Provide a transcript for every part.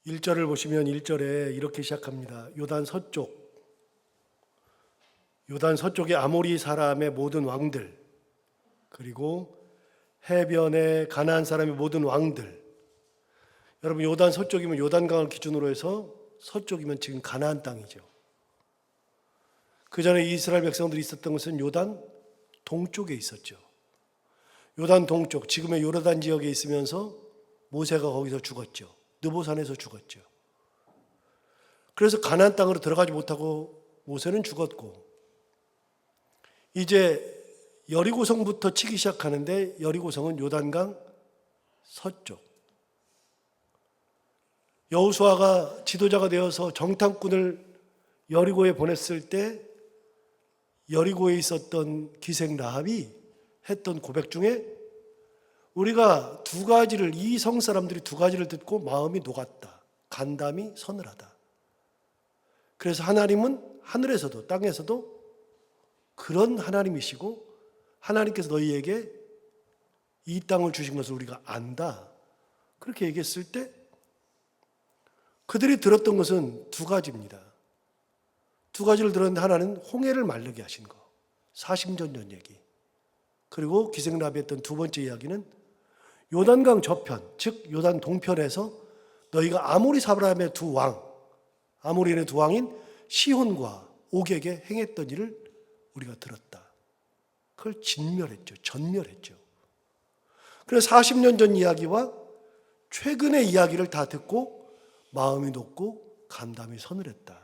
1절을 보시면 1절에 이렇게 시작합니다. 요단 서쪽의 아모리 사람의 모든 왕들, 그리고 해변의 가나안 사람의 모든 왕들. 여러분, 요단 서쪽이면 요단강을 기준으로 해서 서쪽이면 지금 가나안 땅이죠. 그 전에 이스라엘 백성들이 있었던 것은 요단 동쪽에 있었죠. 요단 동쪽, 지금의 요르단 지역에 있으면서 모세가 거기서 죽었죠. 느보산에서 죽었죠. 그래서 가나안 땅으로 들어가지 못하고 모세는 죽었고, 이제 여리고성부터 치기 시작하는데, 여리고성은 요단강 서쪽. 여호수아가 지도자가 되어서 정탐꾼을 여리고에 보냈을 때 여리고에 있었던 기생 라합이 했던 고백 중에 우리가 이 성 사람들이 두 가지를 듣고 마음이 녹았다. 간담이 서늘하다. 그래서 하나님은 하늘에서도 땅에서도 그런 하나님이시고, 하나님께서 너희에게 이 땅을 주신 것을 우리가 안다. 그렇게 얘기했을 때 그들이 들었던 것은 두 가지입니다. 두 가지를 들었는데, 하나는 홍해를 마르게 하신 거, 40년 전 얘기. 그리고 기생라합이 했던 두 번째 이야기는 요단강 저편, 즉 요단 동편에서 너희가 아모리 사람의 두 왕, 아모리인의 두 왕인 시혼과 옥에게 행했던 일을 우리가 들었다. 그걸 전멸했죠. 그래서 40년 전 이야기와 최근의 이야기를 다 듣고 마음이 녹고 간담이 서늘했다.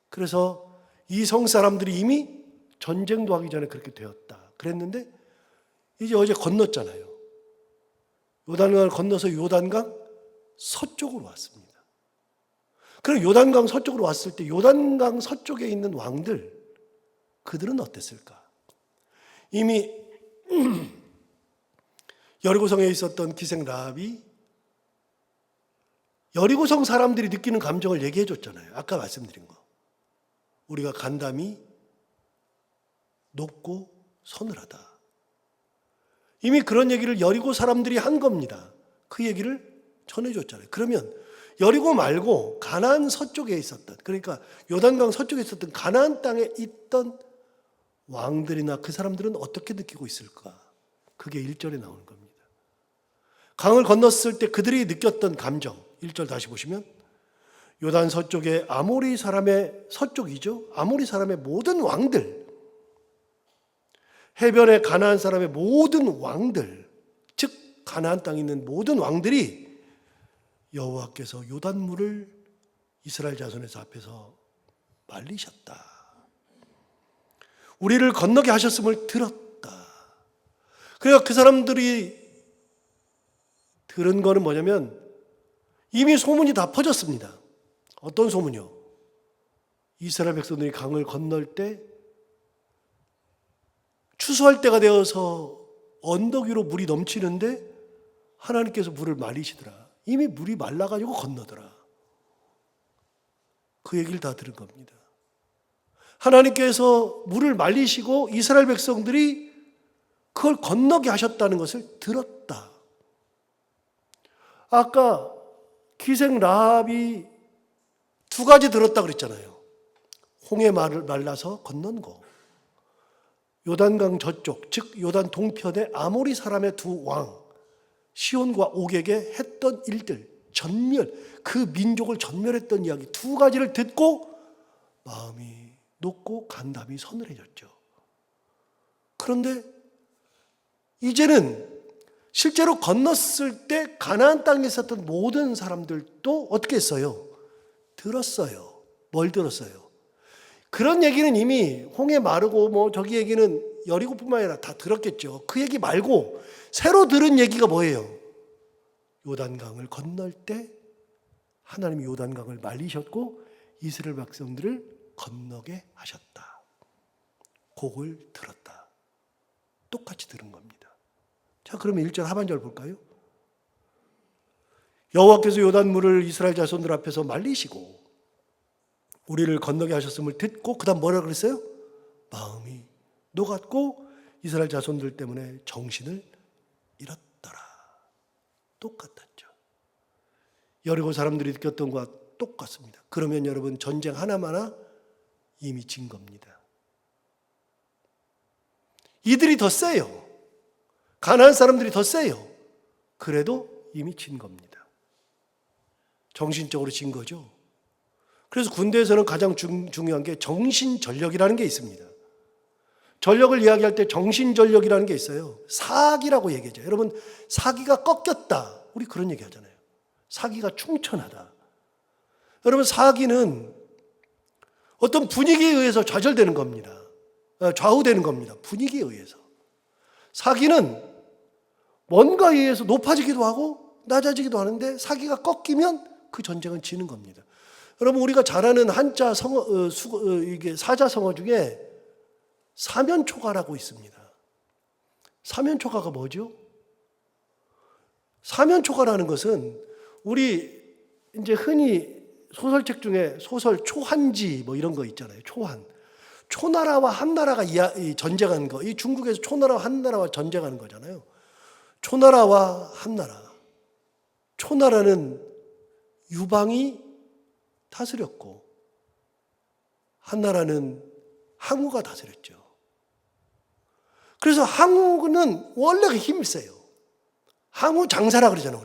그래서 이 성 사람들이 이미 전쟁도 하기 전에 그렇게 되었다. 그랬는데 이제 어제 건넜잖아요. 요단강을 건너서 요단강 서쪽으로 왔습니다. 그럼 요단강 서쪽으로 왔을 때 요단강 서쪽에 있는 왕들, 그들은 어땠을까? 이미 여리고성에 있었던 기생 라합이 여리고성 사람들이 느끼는 감정을 얘기해 줬잖아요. 아까 말씀드린 거. 우리가 간담이 높고 서늘하다. 이미 그런 얘기를 여리고 사람들이 한 겁니다. 그 얘기를 전해줬잖아요. 그러면 여리고 말고 가나안 서쪽에 있었던, 그러니까 요단강 서쪽에 있었던 가나안 땅에 있던 왕들이나 그 사람들은 어떻게 느끼고 있을까? 그게 1절에 나오는 겁니다. 강을 건넜을 때 그들이 느꼈던 감정, 1절 다시 보시면 요단 서쪽의 아모리 사람의 서쪽이죠. 아모리 사람의 모든 왕들, 해변의 가나안 사람의 모든 왕들, 즉 가나안 땅에 있는 모든 왕들이 여호와께서 요단물을 이스라엘 자손에서 앞에서 말리셨다. 우리를 건너게 하셨음을 들었다. 그래서 그 사람들이 들은 거는 뭐냐면 이미 소문이 다 퍼졌습니다. 어떤 소문이요? 이스라엘 백성들이 강을 건널 때 추수할 때가 되어서 언덕 위로 물이 넘치는데 하나님께서 물을 말리시더라. 이미 물이 말라가지고 건너더라. 그 얘기를 다 들은 겁니다. 하나님께서 물을 말리시고 이스라엘 백성들이 그걸 건너게 하셨다는 것을 들었다. 아까 기생 라합이 두 가지 들었다 그랬잖아요. 홍해 말라서 건넌 거, 요단강 저쪽, 즉 요단 동편의 아모리 사람의 두 왕 시온과 옥에게 했던 일들, 전멸, 그 민족을 전멸했던 이야기 두 가지를 듣고 마음이 녹고 간담이 서늘해졌죠. 그런데 이제는 실제로 건넜을 때 가나안 땅에 있었던 모든 사람들도 어떻게 했어요? 들었어요. 뭘 들었어요? 그런 얘기는 이미 홍해 마르고 저기 얘기는 여리고뿐만 아니라 다 들었겠죠. 그 얘기 말고 새로 들은 얘기가 뭐예요? 요단강을 건널 때 하나님이 요단강을 말리셨고 이스라엘 백성들을 건너게 하셨다. 그걸 들었다. 똑같이 들은 겁니다. 자, 그러면 1절 하반절 볼까요? 여호와께서 요단물을 이스라엘 자손들 앞에서 말리시고 우리를 건너게 하셨음을 듣고 그 다음 뭐라 그랬어요? 마음이 녹았고 이스라엘 자손들 때문에 정신을 잃었더라. 똑같았죠. 여리고 사람들이 느꼈던 것과 똑같습니다. 그러면 여러분 전쟁 하나마나 이미 진 겁니다. 이들이 더 세요. 가나안 사람들이 더 세요. 그래도 이미 진 겁니다. 정신적으로 진 거죠. 그래서 군대에서는 가장 중요한 게 정신전력이라는 게 있습니다. 전력을 이야기할 때 정신전력이라는 게 있어요. 사기라고 얘기하죠. 여러분, 사기가 꺾였다. 우리 그런 얘기 하잖아요. 사기가 충천하다. 여러분, 사기는 어떤 분위기에 의해서 좌절되는 겁니다. 좌우되는 겁니다. 분위기에 의해서. 사기는 뭔가에 의해서 높아지기도 하고 낮아지기도 하는데 사기가 꺾이면 그 전쟁은 지는 겁니다. 여러분, 우리가 잘 아는 한자 이게 사자성어 중에 사면초가라고 있습니다. 사면초가가 뭐죠? 사면초가라는 것은 우리 이제 흔히 소설책 중에 소설 초한지 뭐 이런 거 있잖아요. 초한. 초나라와 한나라가 전쟁한 거. 이 중국에서 초나라와 한나라와 전쟁하는 거잖아요. 초나라와 한나라. 초나라는 유방이 다스렸고 한나라는 항우가 다스렸죠. 그래서 항우는 원래 힘이 세요. 항우 장사라 그러잖아요,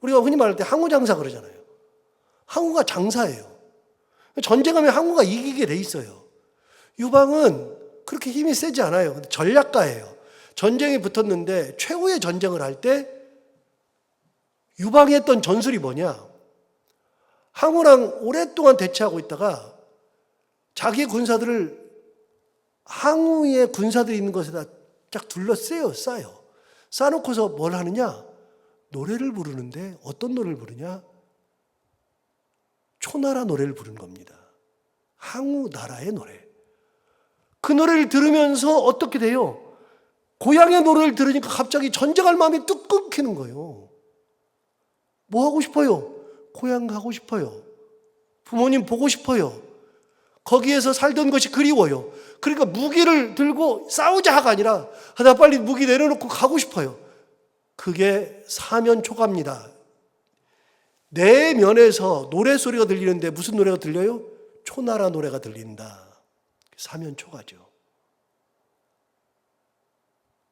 우리가 흔히 말할 때 항우 장사 그러잖아요. 항우가 장사예요. 전쟁하면 항우가 이기게 돼 있어요. 유방은 그렇게 힘이 세지 않아요. 전략가예요. 전쟁이 붙었는데 최후의 전쟁을 할 때 유방이 했던 전술이 뭐냐? 항우랑 오랫동안 대치하고 있다가 자기의 군사들을 항우의 군사들이 있는 것에다 쫙 둘러싸요. 쌓아놓고서 뭘 하느냐? 노래를 부르는데 어떤 노래를 부르냐? 초나라 노래를 부르는 겁니다. 항우 나라의 노래. 그 노래를 들으면서 어떻게 돼요? 고향의 노래를 들으니까 갑자기 전쟁할 마음이 뚝 끊기는 거예요. 뭐 하고 싶어요? 고향 가고 싶어요. 부모님 보고 싶어요. 거기에서 살던 것이 그리워요. 그러니까 무기를 들고 싸우자가 아니라 나 빨리 무기 내려놓고 가고 싶어요. 그게 사면초가입니다. 내 면에서 노래소리가 들리는데 무슨 노래가 들려요? 초나라 노래가 들린다. 사면초가죠.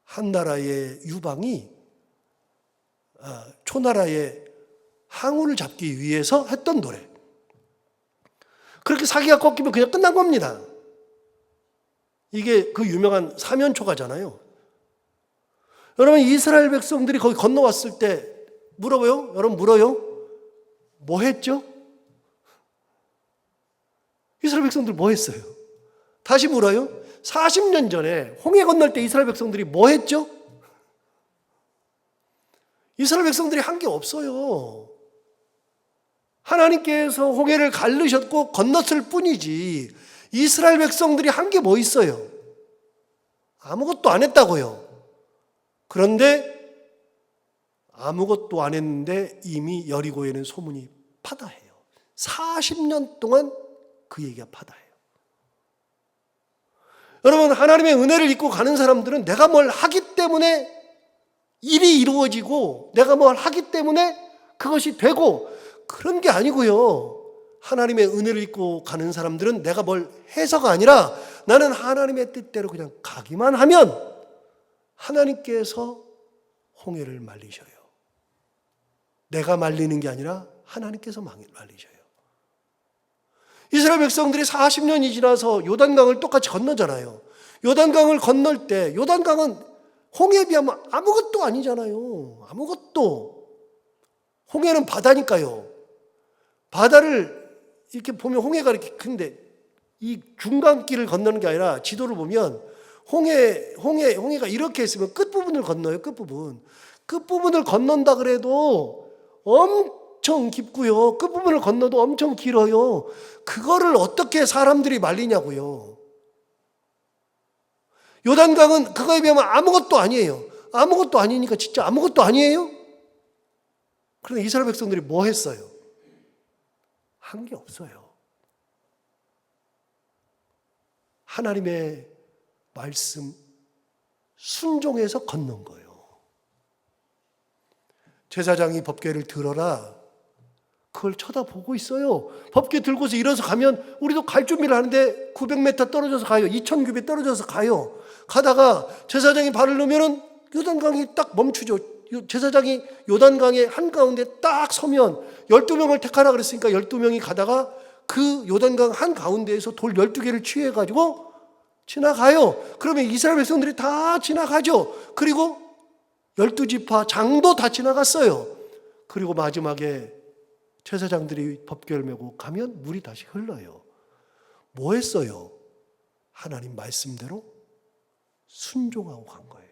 한나라의 유방이 초나라의 항우를 잡기 위해서 했던 노래. 그렇게 사기가 꺾이면 그냥 끝난 겁니다. 이게 그 유명한 사면초가잖아요. 여러분, 이스라엘 백성들이 거기 건너왔을 때 물어봐요? 여러분 물어요? 뭐 했죠? 이스라엘 백성들 뭐 했어요? 다시 물어요? 40년 전에 홍해 건널 때 이스라엘 백성들이 뭐 했죠? 이스라엘 백성들이 한 게 없어요. 하나님께서 홍해를 가르셨고 건넜을 뿐이지 이스라엘 백성들이 한 게 뭐 있어요? 아무것도 안 했다고요. 그런데 아무것도 안 했는데 이미 여리고에는 소문이 파다해요. 40년 동안 그 얘기가 파다해요. 여러분, 하나님의 은혜를 입고 가는 사람들은 내가 뭘 하기 때문에 일이 이루어지고 내가 뭘 하기 때문에 그것이 되고 그런 게 아니고요. 하나님의 은혜를 입고 가는 사람들은 내가 뭘 해서가 아니라 나는 하나님의 뜻대로 그냥 가기만 하면 하나님께서 홍해를 말리셔요. 내가 말리는 게 아니라 하나님께서 말리셔요. 이스라엘 백성들이 40년이 지나서 요단강을 똑같이 건너잖아요. 요단강을 건널 때 요단강은 홍해에 비하면 아무것도 아니잖아요. 아무것도. 홍해는 바다니까요. 바다를 이렇게 보면 홍해가 이렇게 큰데 이 중간길을 건너는 게 아니라 지도를 보면 홍해가 이렇게 있으면 끝부분을 건너요. 끝부분을 건넌다 그래도 엄청 깊고요. 끝부분을 건너도 엄청 길어요. 그거를 어떻게 사람들이 말리냐고요. 요단강은 그거에 비하면 아무것도 아니에요. 아무것도 아니니까 진짜 아무것도 아니에요? 그런데 이스라엘 백성들이 뭐 했어요? 한 게 없어요. 하나님의 말씀 순종해서 건넌 거예요. 제사장이 법궤를 들어라. 그걸 쳐다보고 있어요. 법궤 들고서 일어서 가면 우리도 갈 준비를 하는데 900m 떨어져서 가요. 2000규빗 떨어져서 가요. 가다가 제사장이 발을 넣으면은 요단강이 딱 멈추죠. 제사장이 요단강의 한가운데 딱 서면 12명을 택하라 그랬으니까 12명이 가다가 그 요단강 한가운데에서 돌 12개를 취해가지고 지나가요. 그러면 이스라엘 백성들이 다 지나가죠. 그리고 12지파 장도 다 지나갔어요. 그리고 마지막에 제사장들이 법궤를 메고 가면 물이 다시 흘러요. 뭐 했어요? 하나님 말씀대로 순종하고 간 거예요.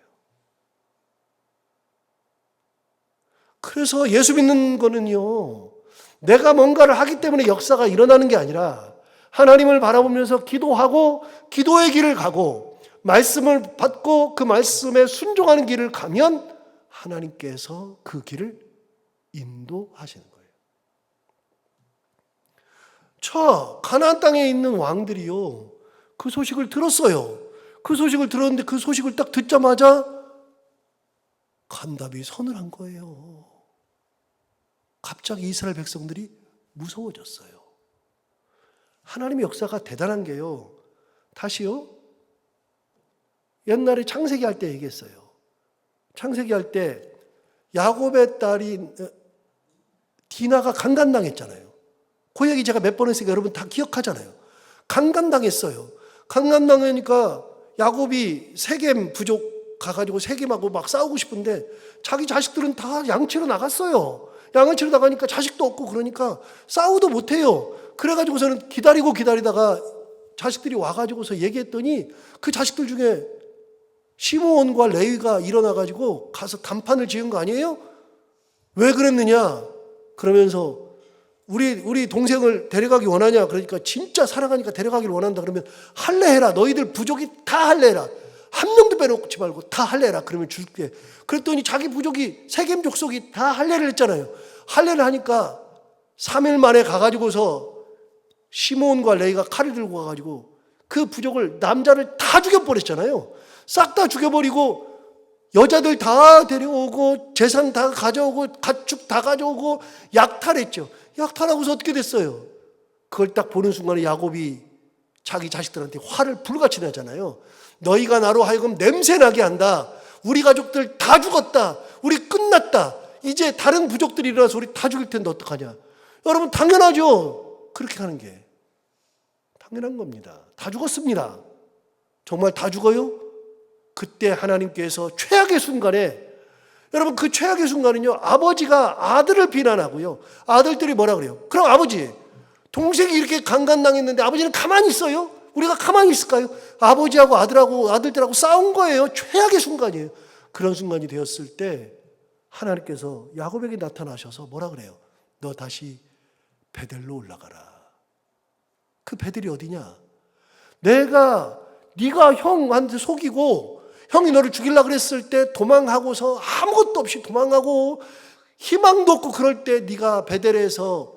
그래서 예수 믿는 거는요, 내가 뭔가를 하기 때문에 역사가 일어나는 게 아니라 하나님을 바라보면서 기도하고 기도의 길을 가고 말씀을 받고 그 말씀에 순종하는 길을 가면 하나님께서 그 길을 인도하시는 거예요. 가나안 땅에 있는 왕들이요, 그 소식을 들었어요. 그 소식을 들었는데 그 소식을 딱 듣자마자 간담이 선을 한 거예요. 갑자기 이스라엘 백성들이 무서워졌어요. 하나님의 역사가 대단한 게요. 다시요. 옛날에 창세기 할 때 얘기했어요. 창세기 할 때 야곱의 딸이 디나가 강간당했잖아요. 그 얘기 제가 몇 번 했으니까 여러분 다 기억하잖아요. 강간당했어요. 강간당하니까 야곱이 세겜 부족 가가지고 세겜하고 막 싸우고 싶은데 자기 자식들은 다 양치러 나갔어요. 양을 치러 나가니까 자식도 없고 그러니까 싸우도 못해요. 그래가지고서는 기다리다가 자식들이 와가지고서 얘기했더니 그 자식들 중에 시므온과 레위가 일어나가지고 가서 단판을 지은 거 아니에요? 왜 그랬느냐? 그러면서 우리 동생을 데려가기 원하냐? 그러니까 진짜 사랑하니까 데려가기를 원한다. 그러면 할례해라. 너희들 부족이 다 할례해라. 한 명도 빼놓지 말고 다 할례해라. 그러면 줄게. 그랬더니 자기 부족이 세겜 족속이 다 할례를 했잖아요. 할례를 하니까 3일 만에 가가지고서 시므온과 레위가 칼을 들고 가가지고 그 부족을 남자를 다 죽여버렸잖아요. 싹 다 죽여버리고 여자들 다 데려오고 재산 다 가져오고 가축 다 가져오고 약탈했죠. 약탈하고서 어떻게 됐어요? 그걸 딱 보는 순간에 야곱이 자기 자식들한테 화를 불같이 내잖아요. 너희가 나로 하여금 냄새나게 한다. 우리 가족들 다 죽었다. 우리 끝났다. 이제 다른 부족들이 일어나서 우리 다 죽일 텐데 어떡하냐. 여러분 당연하죠. 그렇게 하는 게 당연한 겁니다. 다 죽었습니다. 정말 다 죽어요? 그때 하나님께서 최악의 순간에, 여러분 그 최악의 순간은요, 아버지가 아들을 비난하고요, 아들들이 뭐라 그래요? 그럼 아버지, 동생이 이렇게 강간당했는데 아버지는 가만히 있어요? 우리가 가만히 있을까요? 아버지하고 아들들하고 싸운 거예요. 최악의 순간이에요. 그런 순간이 되었을 때 하나님께서 야곱에게 나타나셔서 뭐라 그래요? 너 다시 베델로 올라가라. 그 베델이 어디냐? 네가 형한테 속이고 형이 너를 죽이려고 그랬을 때 도망하고서 아무것도 없이 도망하고 희망도 없고 그럴 때 네가 베델에서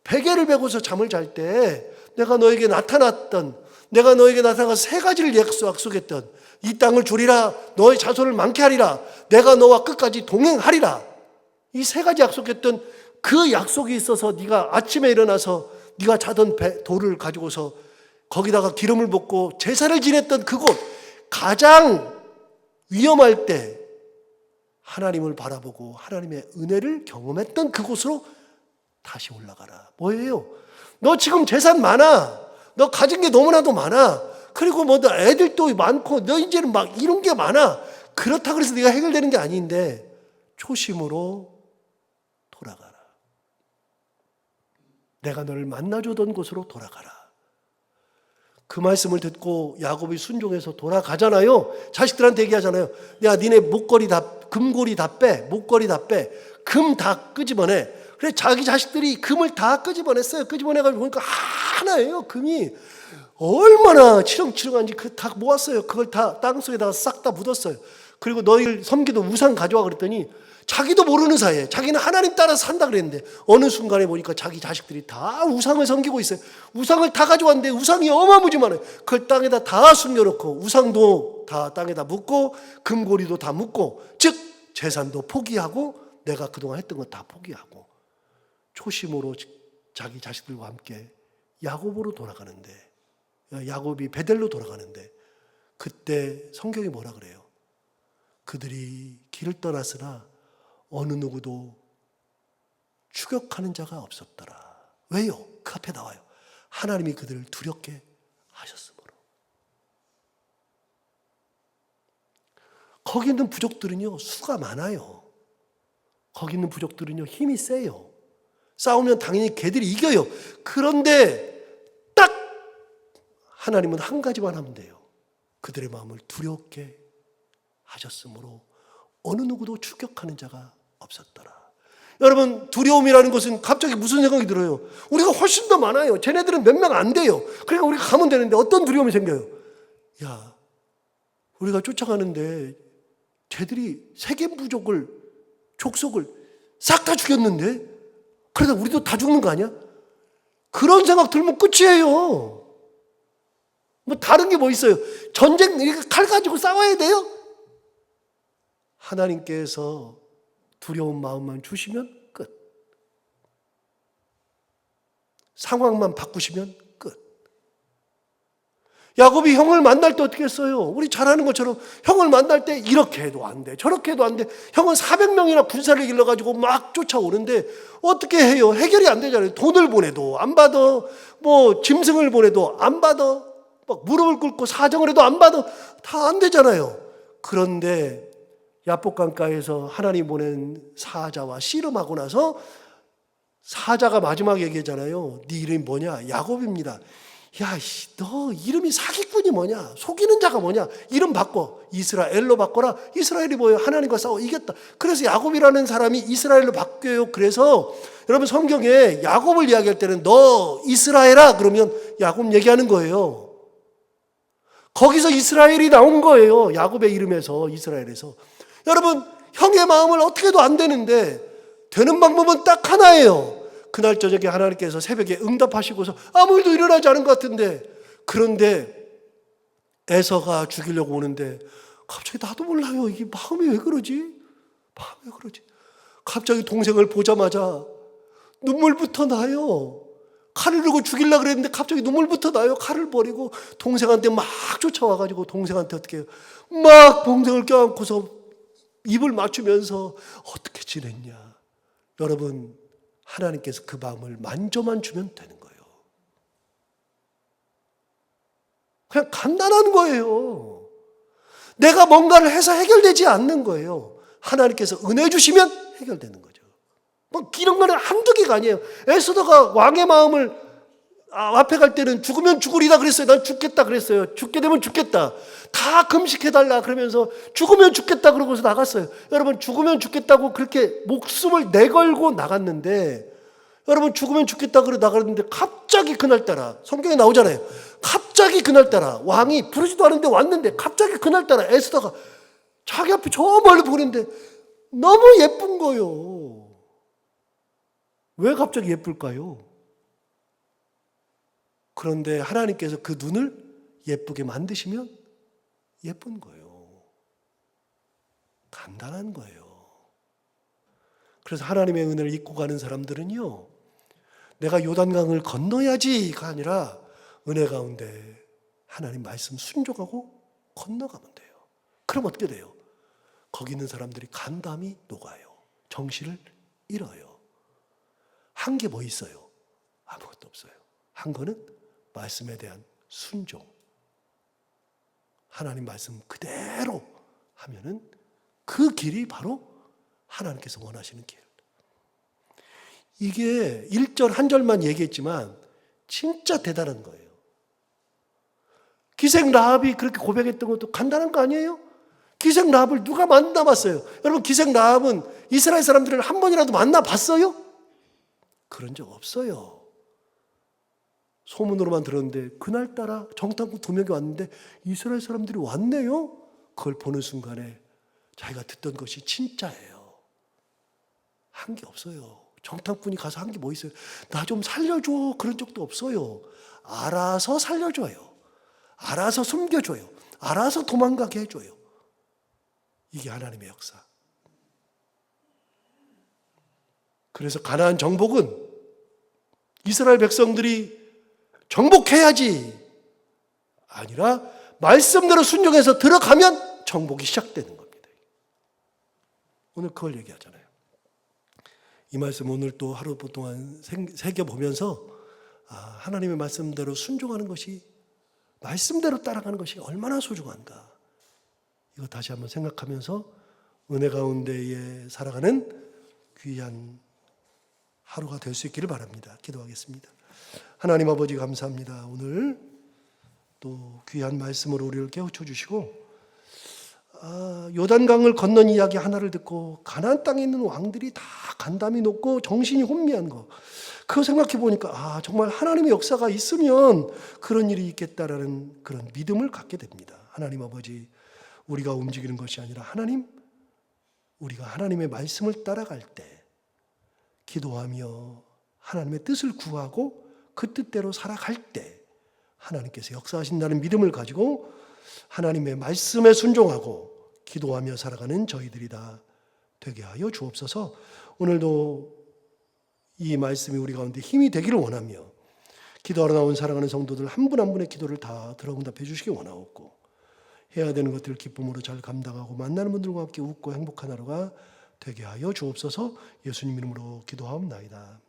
베개를 베고서 잠을 잘 때 내가 너에게 나타나서 세 가지를 약속했던 이 땅을 주리라, 너의 자손을 많게 하리라, 내가 너와 끝까지 동행하리라. 이 세 가지 약속했던 그 약속이 있어서 네가 아침에 일어나서 네가 자던 돌을 가지고서 거기다가 기름을 붓고 제사를 지냈던 그곳, 가장 위험할 때 하나님을 바라보고 하나님의 은혜를 경험했던 그곳으로 다시 올라가라. 뭐예요? 너 지금 재산 많아. 너 가진 게 너무나도 많아. 그리고 뭐 너 애들도 많고 너 이제는 막 이런 게 많아. 그렇다 그래서 네가 해결되는 게 아닌데 초심으로 돌아가라. 내가 너를 만나주던 곳으로 돌아가라. 그 말씀을 듣고 야곱이 순종해서 돌아가잖아요. 자식들한테 얘기하잖아요. 야, 니네 목걸이 다, 금고리 다 빼, 목걸이 다 빼, 금 다 끄집어내. 그래 자기 자식들이 금을 다 끄집어냈어요. 끄집어내가지고 보니까 하나예요. 금이 얼마나 치렁치렁한지 그 다 모았어요. 그걸 다 땅속에다가 싹 다 묻었어요. 그리고 너희를 섬기던 우상 가져와 그랬더니 자기도 모르는 사이에 자기는 하나님 따라서 산다 그랬는데 어느 순간에 보니까 자기 자식들이 다 우상을 섬기고 있어요. 우상을 다 가져왔는데 우상이 어마무지 많아요. 그걸 땅에다 다 숨겨놓고 우상도 다 땅에다 묻고 금고리도 다 묻고, 즉 재산도 포기하고 내가 그동안 했던 거 다 포기하고 초심으로 자기 자식들과 함께 야곱으로 돌아가는데, 야곱이 베델로 돌아가는데, 그때 성경이 뭐라 그래요? 그들이 길을 떠났으나 어느 누구도 추격하는 자가 없었더라. 왜요? 그 앞에 나와요. 하나님이 그들을 두렵게 하셨으므로. 거기 있는 부족들은요, 수가 많아요. 거기 있는 부족들은요, 힘이 세요. 싸우면 당연히 걔들이 이겨요. 그런데 딱 하나님은 한 가지만 하면 돼요. 그들의 마음을 두렵게 하셨으므로 어느 누구도 추격하는 자가 없었더라. 여러분, 두려움이라는 것은 갑자기 무슨 생각이 들어요? 우리가 훨씬 더 많아요. 쟤네들은 몇 명 안 돼요. 그러니까 우리가 가면 되는데 어떤 두려움이 생겨요? 야, 우리가 쫓아가는데 쟤들이 세계 부족을, 족속을 싹 다 죽였는데 그러다 우리도 다 죽는 거 아니야? 그런 생각 들면 끝이에요. 뭐 다른 게 뭐 있어요? 전쟁 이렇게 칼 가지고 싸워야 돼요? 하나님께서 두려운 마음만 주시면 끝. 상황만 바꾸시면 끝. 야곱이 형을 만날 때 어떻게 했어요? 우리 잘 아는 것처럼 형을 만날 때 이렇게 해도 안 돼, 저렇게 해도 안 돼. 형은 400명이나 군사를 길러가지고 막 쫓아오는데 어떻게 해요? 해결이 안 되잖아요. 돈을 보내도 안 받아, 뭐 짐승을 보내도 안 받아, 막 무릎을 꿇고 사정을 해도 안 받아. 다 안 되잖아요. 그런데 야복강가에서 하나님 보낸 사자와 씨름하고 나서 사자가 마지막에 얘기하잖아요. 네 이름이 뭐냐? 야곱입니다. 야, 너 이름이 사기꾼이 뭐냐? 속이는 자가 뭐냐? 이름 바꿔. 이스라엘로 바꿔라. 이스라엘이 뭐예요? 하나님과 싸워 이겼다. 그래서 야곱이라는 사람이 이스라엘로 바뀌어요. 그래서 여러분 성경에 야곱을 이야기할 때는 너 이스라엘아 그러면 야곱 얘기하는 거예요. 거기서 이스라엘이 나온 거예요. 야곱의 이름에서, 이스라엘에서. 여러분, 형의 마음을 어떻게 해도 안 되는데 되는 방법은 딱 하나예요. 그날 저녁에 하나님께서 새벽에 응답하시고서 아무 일도 일어나지 않은 것 같은데, 그런데 에서가 죽이려고 오는데 갑자기 나도 몰라요. 이게 마음이 왜 그러지? 마음이 왜 그러지? 갑자기 동생을 보자마자 눈물부터 나요. 칼을 들고 죽이려고 그랬는데 갑자기 눈물부터 나요. 칼을 버리고 동생한테 막 쫓아와가지고 동생한테 어떻게 해요? 막 동생을 껴안고서 입을 맞추면서 어떻게 지냈냐. 여러분, 하나님께서 그 마음을 만져만 주면 되는 거예요. 그냥 간단한 거예요. 내가 뭔가를 해서 해결되지 않는 거예요. 하나님께서 은혜 주시면 해결되는 거죠. 뭐 이런 거는 한두 개가 아니에요. 에스더가 왕의 마음을 앞에 갈 때는 죽으면 죽으리다 그랬어요. 난 죽겠다 그랬어요. 죽게 되면 죽겠다. 다 금식해달라 그러면서 죽으면 죽겠다 그러고서 나갔어요. 여러분, 죽으면 죽겠다고 그렇게 목숨을 내걸고 나갔는데, 여러분, 죽으면 죽겠다 그러고 나갔는데 갑자기 그날따라, 성경에 나오잖아요. 갑자기 그날따라 왕이 부르지도 않은데 왔는데 갑자기 그날따라 에스더가 자기 앞에 저 멀리 보는데 너무 예쁜 거예요. 왜 갑자기 예쁠까요? 그런데 하나님께서 그 눈을 예쁘게 만드시면 예쁜 거예요. 간단한 거예요. 그래서 하나님의 은혜를 잊고 가는 사람들은요, 내가 요단강을 건너야지가 아니라 은혜 가운데 하나님 말씀 순종하고 건너가면 돼요. 그럼 어떻게 돼요? 거기 있는 사람들이 간담이 녹아요. 정신을 잃어요. 한 게 뭐 있어요? 아무것도 없어요. 한 거는 말씀에 대한 순종. 하나님 말씀 그대로 하면은 그 길이 바로 하나님께서 원하시는 길. 이게 1절 한 절만 얘기했지만 진짜 대단한 거예요. 기생 라합이 그렇게 고백했던 것도 간단한 거 아니에요? 기생 라합을 누가 만나봤어요? 여러분, 기생 라합은 이스라엘 사람들을 한 번이라도 만나봤어요? 그런 적 없어요. 소문으로만 들었는데 그날따라 정탐꾼 2명이 왔는데 이스라엘 사람들이 왔네요. 그걸 보는 순간에 자기가 듣던 것이 진짜예요. 한 게 없어요. 정탐꾼이 가서 한 게 뭐 있어요? 나 좀 살려줘. 그런 적도 없어요. 알아서 살려줘요. 알아서 숨겨줘요. 알아서 도망가게 해줘요. 이게 하나님의 역사. 그래서 가나안 정복은 이스라엘 백성들이 정복해야지 아니라 말씀대로 순종해서 들어가면 정복이 시작되는 겁니다. 오늘 그걸 얘기하잖아요. 이 말씀 오늘 또 하루 동안 새겨보면서 하나님의 말씀대로 순종하는 것이, 말씀대로 따라가는 것이 얼마나 소중한가, 이거 다시 한번 생각하면서 은혜 가운데에 살아가는 귀한 하루가 될 수 있기를 바랍니다. 기도하겠습니다. 하나님 아버지 감사합니다. 오늘 또 귀한 말씀으로 우리를 깨우쳐 주시고, 요단강을 건넌 이야기 하나를 듣고 가나안 땅에 있는 왕들이 다 간담이 높고 정신이 혼미한 거, 그거 생각해 보니까 정말 하나님의 역사가 있으면 그런 일이 있겠다라는 그런 믿음을 갖게 됩니다. 하나님 아버지, 우리가 움직이는 것이 아니라 우리가 하나님의 말씀을 따라갈 때, 기도하며 하나님의 뜻을 구하고 그 뜻대로 살아갈 때 하나님께서 역사하신다는 믿음을 가지고 하나님의 말씀에 순종하고 기도하며 살아가는 저희들이 다 되게 하여 주옵소서. 오늘도 이 말씀이 우리 가운데 힘이 되기를 원하며, 기도하러 나온 사랑하는 성도들 한 분 한 분의 기도를 다 들어응답해 주시기 원하옵고, 해야 되는 것들을 기쁨으로 잘 감당하고 만나는 분들과 함께 웃고 행복한 하루가 되게 하여 주옵소서. 예수님 이름으로 기도하옵나이다.